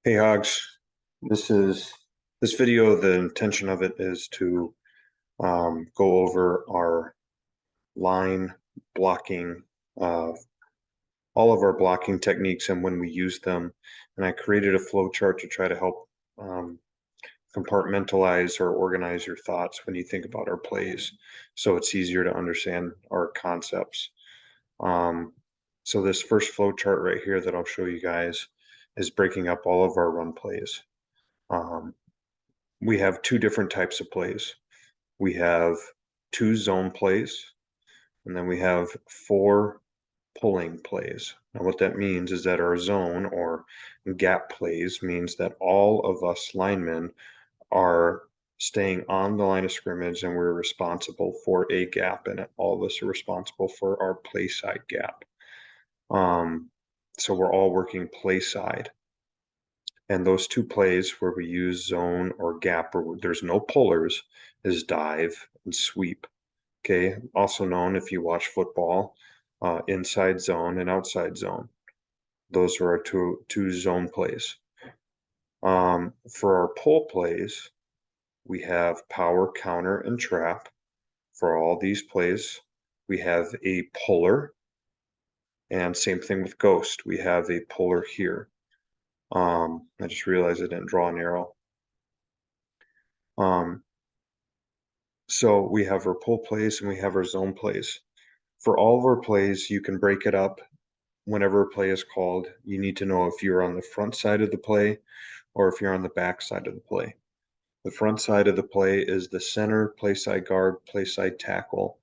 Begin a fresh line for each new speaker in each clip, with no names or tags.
Hey Hogs, this video. The intention of it is to go over our line blocking, uh, all of our blocking techniques and when we use them. And I created a flow chart to try to help um, compartmentalize or organize your thoughts when you think about our plays, so it's easier to understand our concepts. Um, so this first flow chart right here that I'll show you guys is breaking up all of our run plays. Um, we have two different types of plays. We have two zone plays, and then we have four pulling plays. Now, what that means is that our zone or gap plays means that all of us linemen are staying on the line of scrimmage and we're responsible for a gap in it. All of us are responsible for our play side gap. Um, so we're all working play side. And those two plays where we use zone or gap or there's no pullers is dive and sweep. Okay. Also known, if you watch football, inside zone and outside zone. Those are our two zone plays. For our pull plays, we have power, counter, and trap. For all these plays, we have a puller. And same thing with ghost. We have a puller here. I just realized I didn't draw an arrow. So we have our pull plays and we have our zone plays. For all of our plays, you can break it up whenever a play is called. You need to know if you're on the front side of the play or if you're on the back side of the play. The front side of the play is the center, play side guard, play side tackle.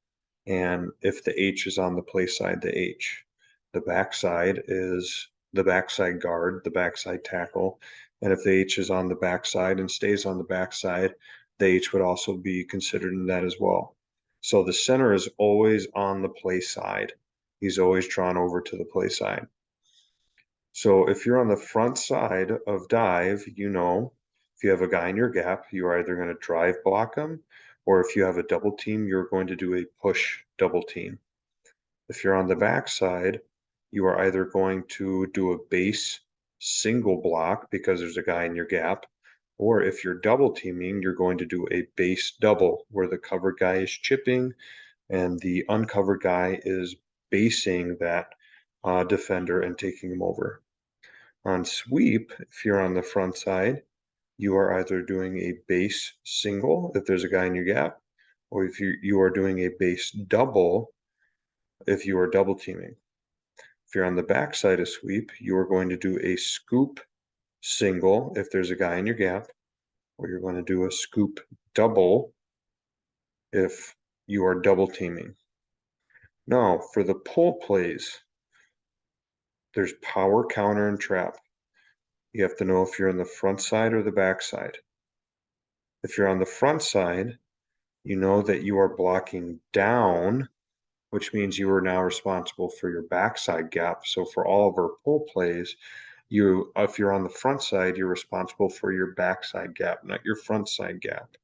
And if the H is on the play side, the H. The back side is the backside guard, the backside tackle. And if the H is on the backside and stays on the backside, the H would also be considered in that as well. So the center is always on the play side. He's always drawn over to the play side. So if you're on the front side of dive, you know, if you have a guy in your gap, you're either going to drive block him, or if you have a double team, you're going to do a push double team. If you're on the back side, you are either going to do a base single block because there's a guy in your gap, or if you're double teaming, you're going to do a base double where the covered guy is chipping and the uncovered guy is basing that defender and taking him over. On sweep, if you're on the front side, you are either doing a base single if there's a guy in your gap, or if you are doing a base double if you are double teaming. If you're on the back side of sweep, you are going to do a scoop single if there's a guy in your gap, or you're going to do a scoop double if you are double teaming. Now, for the pull plays, there's power, counter, and trap. You have to know if you're on the front side or the back side. If you're on the front side, you know that you are blocking down, which means you are now responsible for your backside gap. So for all of our pull plays, if you're on the front side, you're responsible for your backside gap, not your front side gap.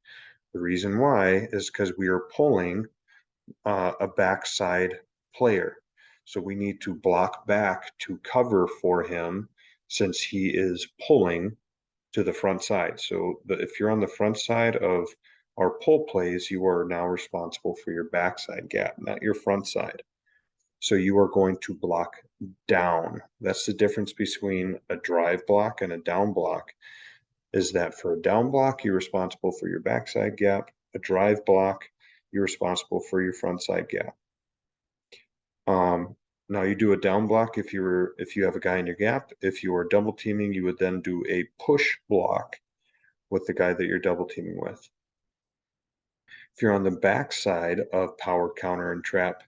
The reason why is because we are pulling a backside player. So we need to block back to cover for him since he is pulling to the front side. So if you're on the front side of our pull plays, you are now responsible for your backside gap, not your front side. So you are going to block down. That's the difference between a drive block and a down block, is that for a down block, you're responsible for your backside gap. A drive block, you're responsible for your front side gap. Now you do a down block if you have a guy in your gap. If you are double teaming, you would then do a push block with the guy that you're double teaming with. If you're on the back side of power, counter, and trap,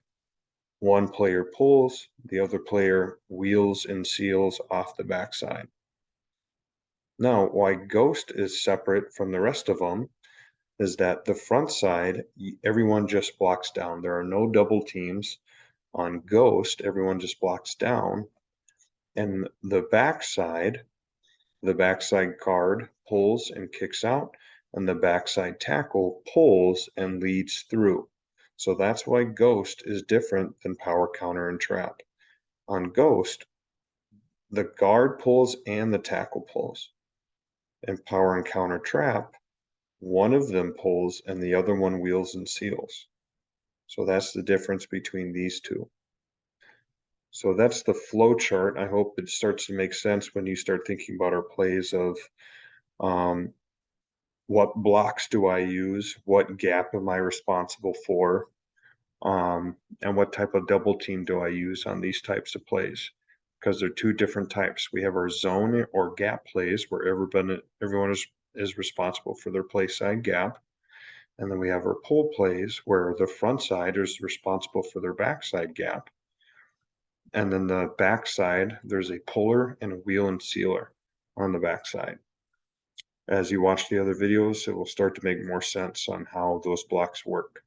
one player pulls, the other player wheels and seals off the backside. Now, why Ghost is separate from the rest of them is that the front side, everyone just blocks down. There are no double teams. On Ghost, everyone just blocks down. And the backside guard pulls and kicks out, and the backside tackle pulls and leads through. So that's why Ghost is different than power, counter, and trap. On Ghost, the guard pulls and the tackle pulls. and power and counter trap, one of them pulls and the other one wheels and seals. So that's the difference between these two. So that's the flow chart. I hope it starts to make sense when you start thinking about our plays of um, what blocks do I use, what gap am I responsible for, and what type of double team do I use on these types of plays? Because they're two different types. We have our zone or gap plays where everyone is responsible for their play side gap. And then we have our pull plays where the front side is responsible for their backside gap. And then the backside, there's a puller and a wheel and sealer on the backside. As you watch the other videos, it will start to make more sense on how those blocks work.